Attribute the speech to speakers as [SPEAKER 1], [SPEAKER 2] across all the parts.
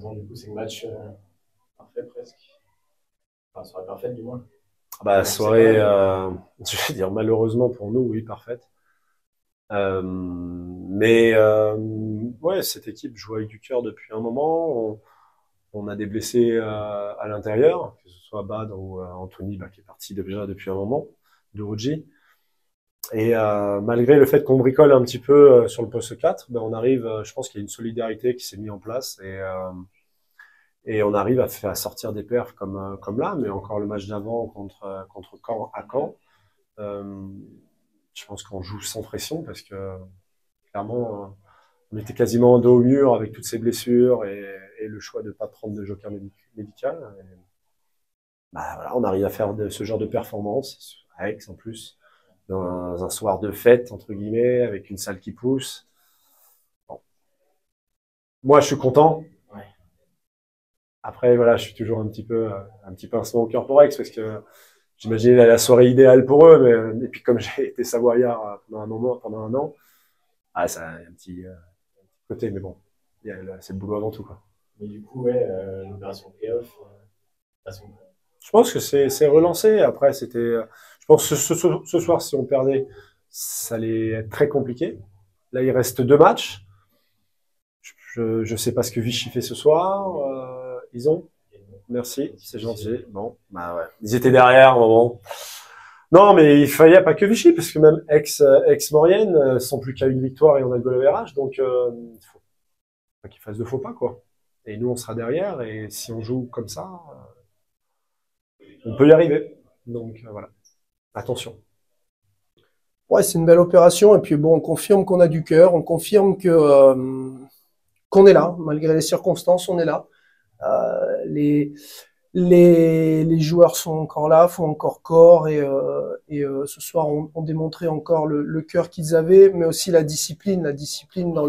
[SPEAKER 1] Nathan, du coup, c'est le match parfait presque. Enfin, soirée parfaite du moins.
[SPEAKER 2] Bah,
[SPEAKER 1] Je sais
[SPEAKER 2] soirée,
[SPEAKER 1] pas,
[SPEAKER 2] je vais dire malheureusement pour nous, oui, parfaite. Ouais, cette équipe joue avec du cœur depuis un moment. On a des blessés à l'intérieur, que ce soit Bad ou Anthony, bah, qui est parti déjà depuis un moment, de Ruji. Et malgré le fait qu'on bricole un petit peu sur le poste 4, ben on arrive, je pense qu'il y a une solidarité qui s'est mise en place et on arrive à sortir des perfs comme là, mais encore le match d'avant contre Caen à Caen. Euh, je pense qu'on joue sans pression parce que clairement, on était quasiment dos au mur avec toutes ces blessures et le choix de ne pas prendre de joker médical. Et, bah, voilà, on arrive à faire ce genre de performance, avec en plus, dans un soir de fête, entre guillemets, avec une salle qui pousse. Bon. Moi, je suis content.
[SPEAKER 1] ouais.
[SPEAKER 2] Après, voilà, je suis toujours un petit pincement au cœur pour Aix parce que j'imagine la soirée idéale pour eux, mais et puis comme j'ai été savoyard pendant un moment, pendant un an, ah, ça a un petit côté, mais bon, c'est le boulot avant tout, quoi.
[SPEAKER 1] Mais du coup, ouais, l'opération playoff, façon,
[SPEAKER 2] Je pense que c'est relancé. Après, je pense que ce soir, si on perdait, ça allait être très compliqué. Là, il reste 2 matchs. Je sais pas ce que Vichy fait ce soir. Ils ont. Merci, c'est gentil. Bon, bah ouais. Ils étaient derrière, au moment. Non, mais il fallait pas que Vichy, parce que même ex-Maurienne sont plus qu'à une victoire et on a le goal average, donc il faut pas qu'ils fassent de faux pas, quoi. Et nous, on sera derrière, et si on joue comme ça, on peut y arriver. Donc voilà, attention.
[SPEAKER 3] Ouais, c'est une belle opération. Et puis bon, on confirme qu'on a du cœur, on confirme que qu'on est là, malgré les circonstances, on est là. Les, les joueurs sont encore là, font encore corps et ce soir ont démontré encore le cœur qu'ils avaient, mais aussi la discipline dans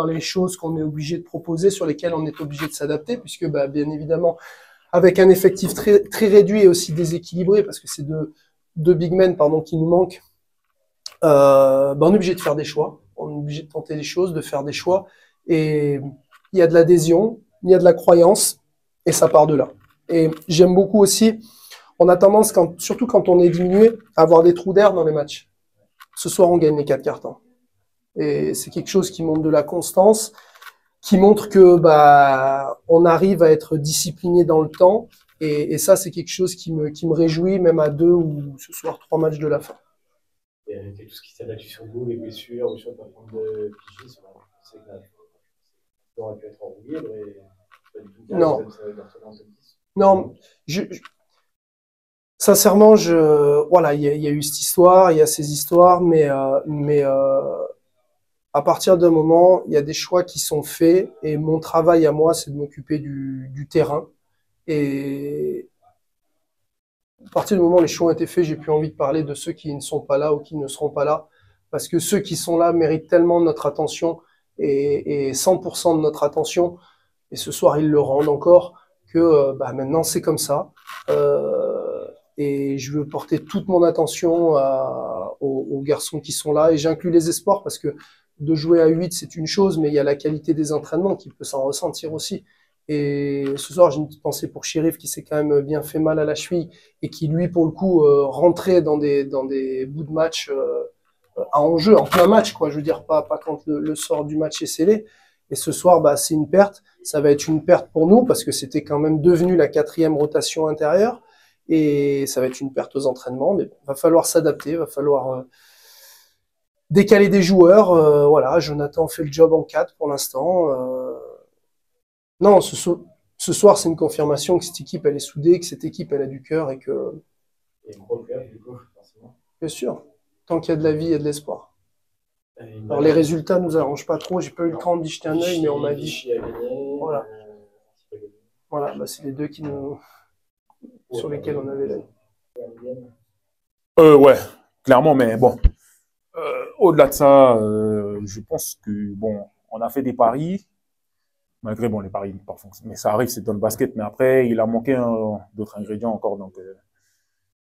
[SPEAKER 3] les choses qu'on est obligé de proposer, sur lesquelles on est obligé de s'adapter, puisque bah, bien évidemment avec un effectif très très réduit et aussi déséquilibré, parce que c'est deux big men pardon qui nous manquent. Bah, on est obligé de faire des choix, on est obligé de tenter des choses, de faire des choix, et il y a de l'adhésion, il y a de la croyance, et ça part de là. Et j'aime beaucoup aussi, on a tendance, surtout quand on est diminué, à avoir des trous d'air dans les matchs. Ce soir, on gagne les 4 cartons. Et c'est quelque chose qui montre de la constance, qui montre que bah on arrive à être discipliné dans le temps. Et ça, c'est quelque chose qui me réjouit, même à 2 ou ce soir 3 matchs de la fin.
[SPEAKER 1] et avec tout ce qui s'est abattu sur vous, les blessures, le choix de pas prendre de PG, c'est que ça aurait pu être en roue libre et pas du tout le cas.
[SPEAKER 3] Non.
[SPEAKER 1] Ça va être en top 10.
[SPEAKER 3] Non, sincèrement, voilà, il y a eu cette histoire, il y a ces histoires, mais à partir d'un moment, il y a des choix qui sont faits et mon travail à moi, c'est de m'occuper du terrain. Et à partir du moment où les choix ont été faits, j'ai plus envie de parler de ceux qui ne sont pas là ou qui ne seront pas là, parce que ceux qui sont là méritent tellement notre attention et 100% de notre attention. Et ce soir, ils le rendent encore que bah, maintenant, c'est comme ça. Et je veux porter toute mon attention aux garçons qui sont là. Et j'inclus les espoirs parce que de jouer à 8, c'est une chose, mais il y a la qualité des entraînements qui peut s'en ressentir aussi. Et ce soir, j'ai une petite pensée pour Chérif qui s'est quand même bien fait mal à la cheville et qui, lui, pour le coup, rentrait dans des bouts de match à enjeu, en plein match, quoi. Je veux dire, pas quand le sort du match est scellé. Et ce soir, bah, c'est une perte. Ça va être une perte pour nous parce que c'était quand même devenu la 4e rotation intérieure. Et ça va être une perte aux entraînements. Mais va falloir s'adapter, va falloir décaler des joueurs. Voilà, Jonathan fait le job en 4 pour l'instant. Non, ce soir, c'est une confirmation que cette équipe, elle est soudée, que cette équipe, elle a du cœur et que,
[SPEAKER 1] Et une pro playoff, du coup, forcément.
[SPEAKER 3] bien sûr, tant qu'il y a de la vie, il y a de l'espoir.
[SPEAKER 1] Et
[SPEAKER 3] Alors les résultats nous arrangent pas trop. J'ai pas eu le temps d'y jeter un œil, mais on m'a dit.
[SPEAKER 1] Vichy a gagné.
[SPEAKER 3] Voilà. Voilà, bah, c'est les deux sur lesquels on avait l'œil.
[SPEAKER 4] Ouais, clairement, mais bon. Au-delà de ça, je pense que, bon, on a fait des paris, malgré, bon, les paris, pas fonctionné, mais ça arrive, c'est dans le basket, mais après, il a manqué d'autres ingrédients encore, donc,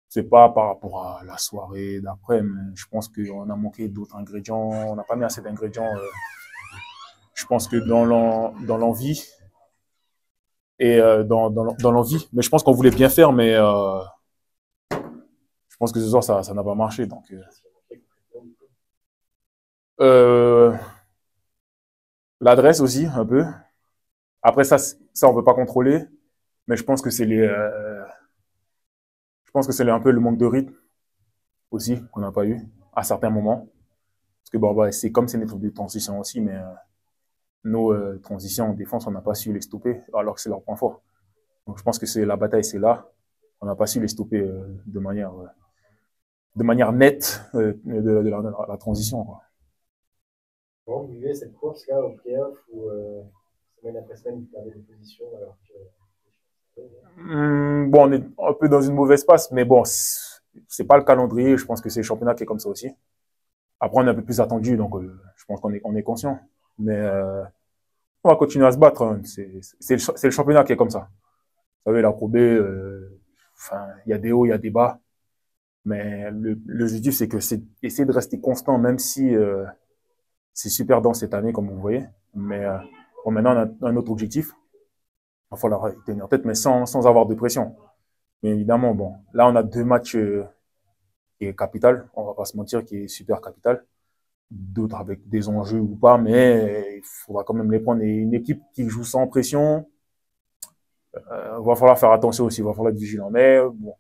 [SPEAKER 4] c'est pas par rapport à la soirée d'après, mais je pense qu'on a manqué d'autres ingrédients, on n'a pas mis assez d'ingrédients, je pense que dans l'envie, et dans l'envie. Mais je pense qu'on voulait bien faire, mais je pense que ce soir, ça n'a pas marché. Donc, l'adresse aussi, un peu. Après, ça, on peut pas contrôler. Mais je pense que un peu le manque de rythme aussi qu'on n'a pas eu à certains moments. Parce que bon, bah, c'est comme c'est une équipe de transition aussi, mais nos transitions en défense, on n'a pas su les stopper, alors que c'est leur point fort. Donc je pense que la bataille, c'est là. On n'a pas su les stopper de manière nette de la transition, quoi.
[SPEAKER 1] Comment vous vivez cette course-là au playoff où semaine après semaine, vous perdez des positions alors que.
[SPEAKER 4] Bon, on est un peu dans une mauvaise passe, mais bon, c'est pas le calendrier. Je pense que c'est le championnat qui est comme ça aussi. Après, on est un peu plus attendu, donc je pense qu'on est conscient. Mais on va continuer à se battre. Hein. C'est le championnat qui est comme ça. Vous savez, la Pro B, enfin, il y a des hauts, il y a des bas. Mais l'objectif, c'est que c'est essayer de rester constant, même si c'est super dense cette année, comme vous voyez. Mais bon, maintenant, on a un autre objectif. Il va falloir tenir tête, mais sans avoir de pression. Mais évidemment, bon, là, on a 2 matchs qui est capital, on va pas se mentir, qui est super capital. D'autres avec des enjeux ou pas, mais il faudra quand même les prendre. Et une équipe qui joue sans pression, va falloir faire attention aussi, il va falloir être vigilant. Mais bon,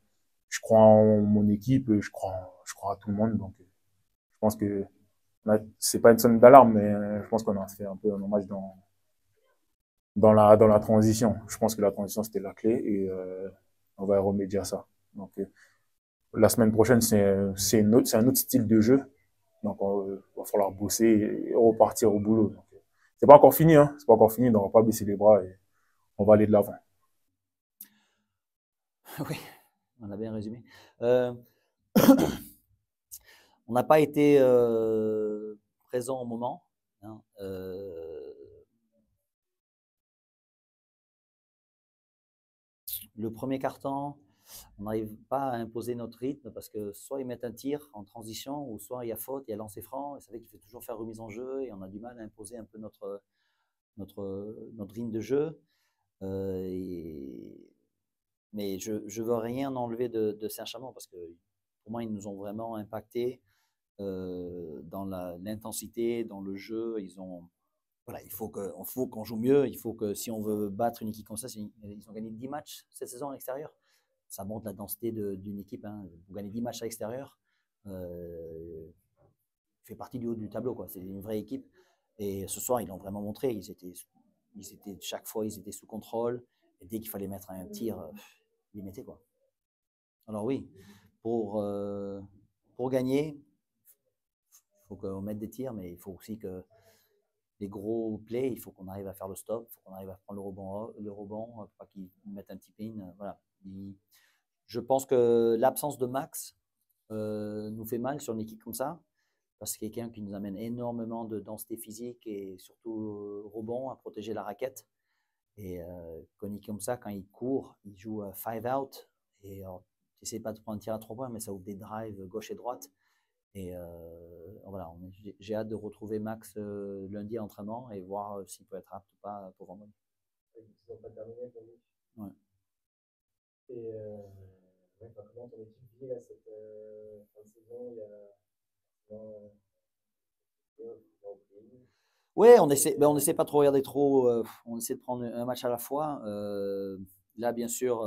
[SPEAKER 4] je crois en mon équipe, je crois à tout le monde. Donc, je pense que c'est pas une sonne d'alarme, mais je pense qu'on a fait un peu un hommage dans la transition. Je pense que la transition c'était la clé et on va remédier à ça. Donc, la semaine prochaine, c'est un autre style de jeu. Donc, il va falloir bosser et repartir au boulot. Donc, c'est pas encore fini, hein. C'est pas encore fini, donc on va pas baisser les bras et on va aller de l'avant.
[SPEAKER 5] Oui, on a bien résumé. On n'a pas été présent au moment. Hein, le premier quart-temps, on n'arrive pas à imposer notre rythme parce que soit ils mettent un tir en transition ou soit il y a faute, il y a lancer franc. Et ça fait qu'il faut toujours faire remise en jeu et on a du mal à imposer un peu notre rythme de jeu. Mais je ne veux rien enlever de Saint-Chamond parce que pour moi, ils nous ont vraiment impacté dans l'intensité, dans le jeu. Voilà, il faut qu'on joue mieux. Il faut que si on veut battre une équipe comme ça, ils ont gagné 10 matchs cette saison à l'extérieur. Ça montre la densité d'une équipe. Hein. Vous gagnez 10 matchs à l'extérieur. Fait partie du haut du tableau, quoi. C'est une vraie équipe. Et ce soir, ils l'ont vraiment montré. Chaque fois, ils étaient sous contrôle. Et dès qu'il fallait mettre un tir, ils mettaient, quoi. Alors oui, pour gagner, il faut qu'on mette des tirs, mais il faut aussi que les gros plays, il faut qu'on arrive à faire le stop, il faut qu'on arrive à prendre le rebond, pas qu'ils mettent un tip-in. Voilà. Je pense que l'absence de Max nous fait mal sur une équipe comme ça, parce que c'est quelqu'un qui nous amène énormément de densité physique et surtout rebond à protéger la raquette. Et quand il est comme ça, quand il court, il joue 5 out. Et tu n'essaies pas de prendre un tir à 3 points, mais ça ouvre des drives gauche et droite. Et voilà, j'ai hâte de retrouver Max lundi à l'entraînement et voir s'il peut être apte ou pas pour vendredi.
[SPEAKER 1] Ils n'ont pas terminé pour lui.
[SPEAKER 5] Ouais.
[SPEAKER 1] Et comment ton équipe vit là, cette fin de saison?
[SPEAKER 5] Ouais, on essaie pas de regarder trop. On essaie de prendre un match à la fois. Là, bien sûr,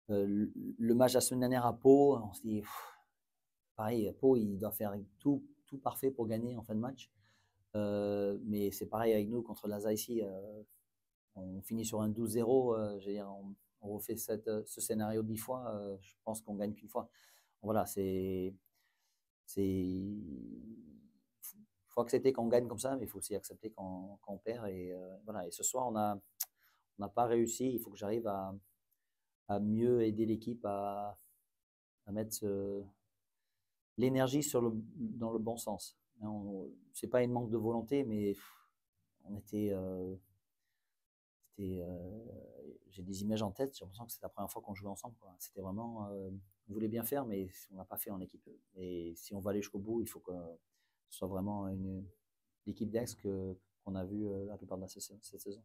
[SPEAKER 5] le match la semaine dernière à Pau, on se dit, pareil, Pau, il doit faire tout parfait pour gagner en fin de match. Mais c'est pareil avec nous contre l'ASA ici. On finit sur un 12-0. Je veux dire, on refait ce scénario 10 fois. Je pense qu'on gagne qu'une fois. Voilà, faut accepter qu'on gagne comme ça, mais il faut aussi accepter qu'on perd. Et voilà. Et ce soir, on n'a pas réussi. Il faut que j'arrive à mieux aider l'équipe à mettre l'énergie dans le bon sens. C'est pas une manque de volonté, mais on était. J'ai des images en tête. J'ai l'impression que c'est la première fois qu'on jouait ensemble, quoi. C'était vraiment. On voulait bien faire, mais on n'a pas fait en équipe. Et si on va aller jusqu'au bout, il faut que ce soit vraiment l'équipe d'Aix qu'on a vue la plupart de cette saison.